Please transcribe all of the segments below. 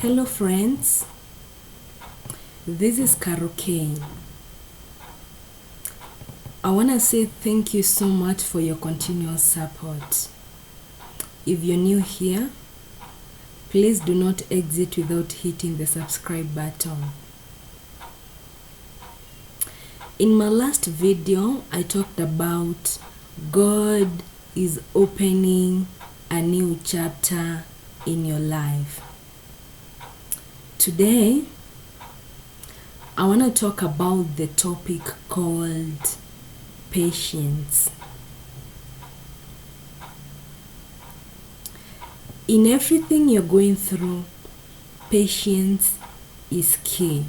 Hello friends, this is Carol Kane. I want to say thank you so much for your continuous support. If you're new here, please do not exit without hitting the subscribe button. In my last video, I talked about God is opening a new chapter in your life. Today, I want to talk about the topic called patience. In everything you're going through, patience is key.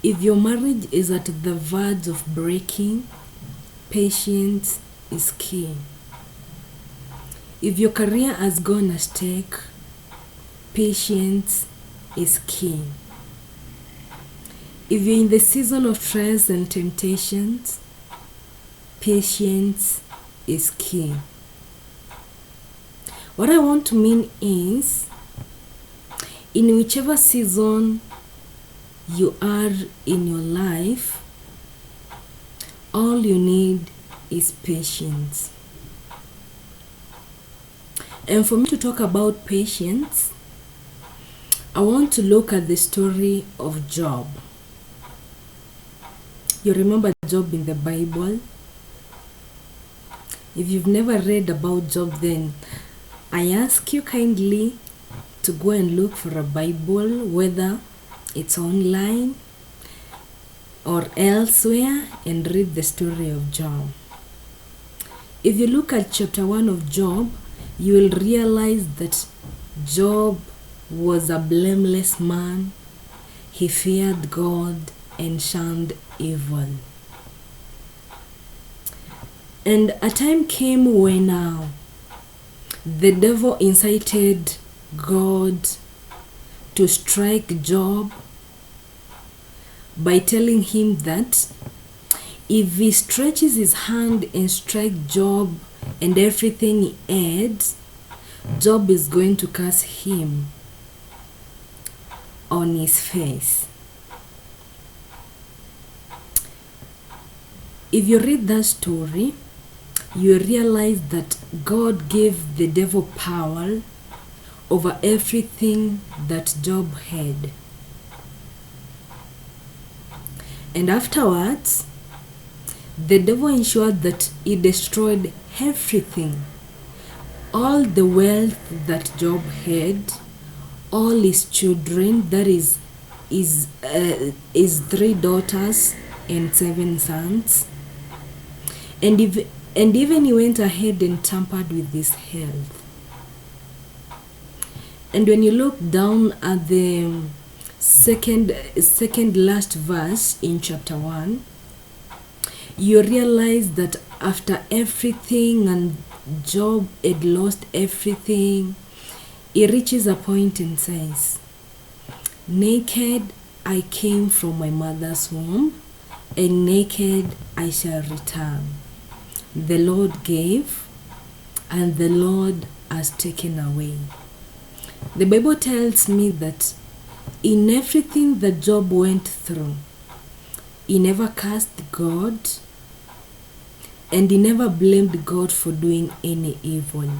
If your marriage is at the verge of breaking, patience is key. If your career has gone astray, patience is key. If you're in the season of trials and temptations, patience is key. What I want to mean is, in whichever season you are in your life, all you need is patience. And for me to talk about patience, I want to look at the story of Job. You remember Job in the Bible? If you've never read about Job, then I ask you kindly to go and look for a Bible, whether it's online or elsewhere, and read the story of Job. If you look at chapter 1 of Job, you will realize that Job was a blameless man. He feared God and shunned evil. And a time came when the devil incited God to strike Job by telling him that if he stretches his hand and strikes Job and everything he had, Job is going to curse him on his face. If you read that story, you realize that God gave the devil power over everything that Job had. And afterwards, the devil ensured that he destroyed everything. All the wealth that Job had, all his children, that is his 3 daughters and 7 sons, and even he went ahead and tampered with his health. And when you look down at the second last verse in chapter 1, you realize that after everything and Job had lost everything, he reaches a point and says, "Naked I came from my mother's womb, and naked I shall return. The Lord gave, and the Lord has taken away." The Bible tells me that in everything that Job went through, he never cursed God, and he never blamed God for doing any evil.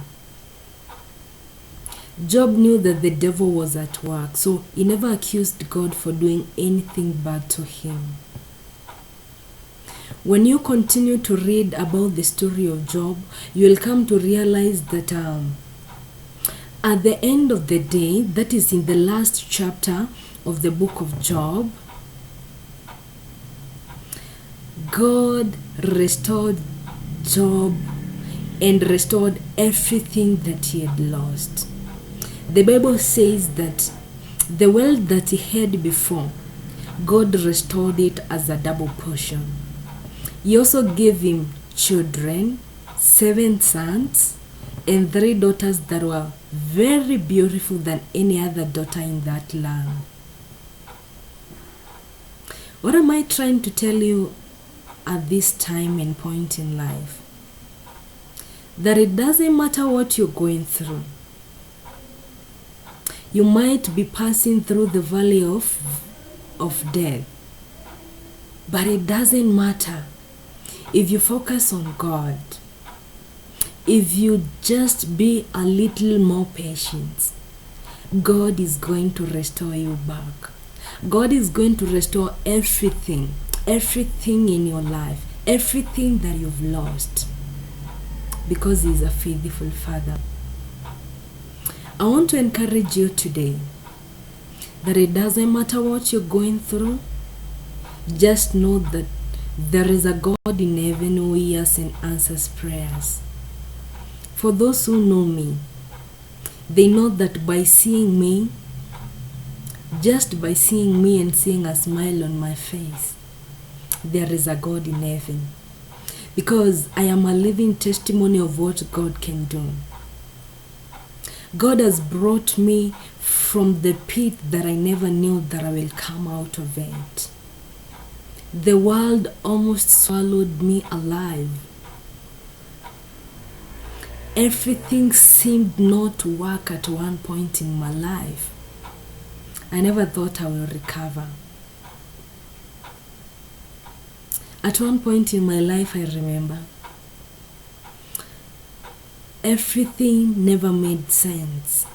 Job knew that the devil was at work, so he never accused God for doing anything bad to him. When you continue to read about the story of Job, you will come to realize that at the end of the day, that is in the last chapter of the book of Job, God restored Job and restored everything that he had lost. The Bible says that the wealth that he had before, God restored it as a double portion. He also gave him children, 7 sons, and 3 daughters that were very beautiful than any other daughter in that land. What am I trying to tell you at this time and point in life? That it doesn't matter what you're going through. You might be passing through the valley of death, but it doesn't matter. If you focus on God, if you just be a little more patient, God is going to restore you back. God is going to restore everything in your life, everything that you've lost, because He's a faithful Father. I want to encourage you today that it doesn't matter what you're going through, just know that there is a God in heaven who hears and answers prayers. For those who know me, they know that by seeing me, just by seeing me and seeing a smile on my face, there is a God in heaven. Because I am a living testimony of what God can do. God has brought me from the pit that I never knew that I will come out of it. The world almost swallowed me alive. Everything seemed not to work at one point in my life. I never thought I will recover. At one point in my life, I remember, everything never made sense.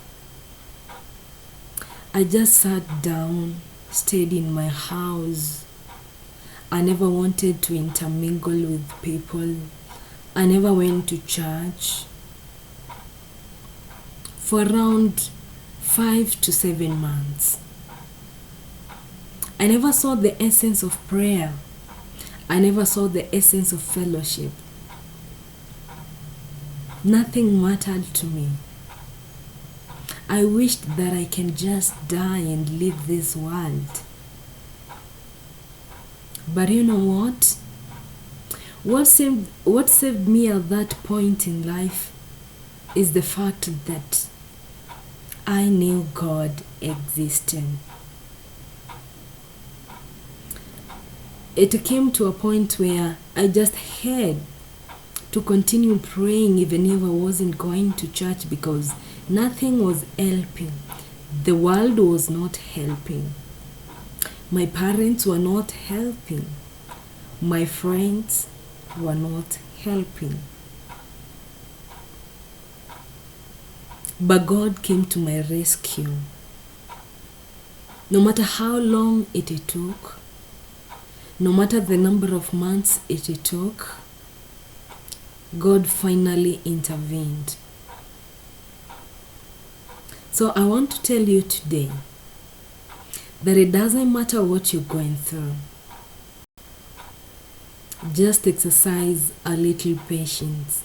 I just sat down, stayed in my house. I never wanted to intermingle with people. I never went to church for around 5 to 7 months. I never saw the essence of prayer. I never saw the essence of fellowship. Nothing mattered to me. I wished that I can just die and leave this world. But you know what? What saved me at that point in life is the fact that I knew God existed. It came to a point where I just had to continue praying even if I wasn't going to church, because nothing was helping. The world was not helping. My parents were not helping. My friends were not helping. But God came to my rescue. No matter how long it took, no matter the number of months it took, God finally intervened. So I want to tell you today that it doesn't matter what you're going through. Just exercise a little patience,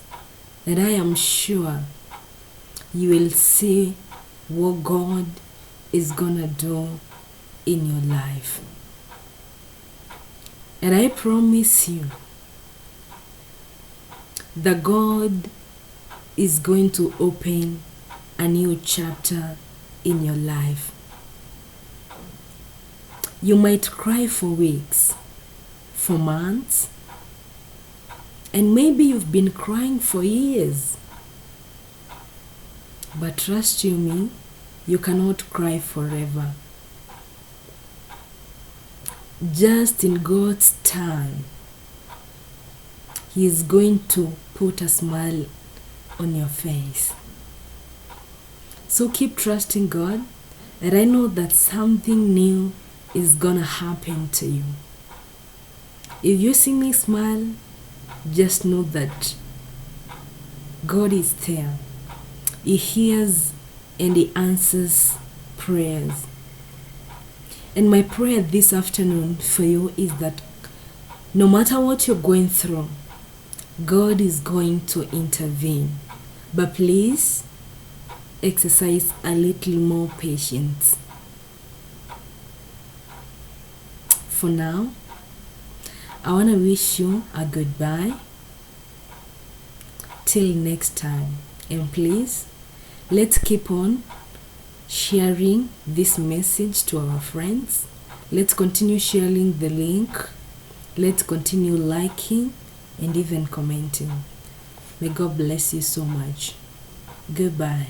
and I am sure you will see what God is gonna do in your life. And I promise you that God is going to open a new chapter in your life. You might cry for weeks, for months, and maybe you've been crying for years. But trust you me, you cannot cry forever. Just in God's time, He is going to put a smile on your face. So keep trusting God, and I know that something new is gonna happen to you. If you see me smile, just know that God is there. He hears and He answers prayers. And my prayer this afternoon for you is that no matter what you're going through, God is going to intervene. But please exercise a little more patience. For now, I want to wish you a goodbye. Till next time. And please, let's keep on sharing this message to our friends. Let's continue sharing the link. Let's continue liking and even commenting. May God bless you so much. Goodbye.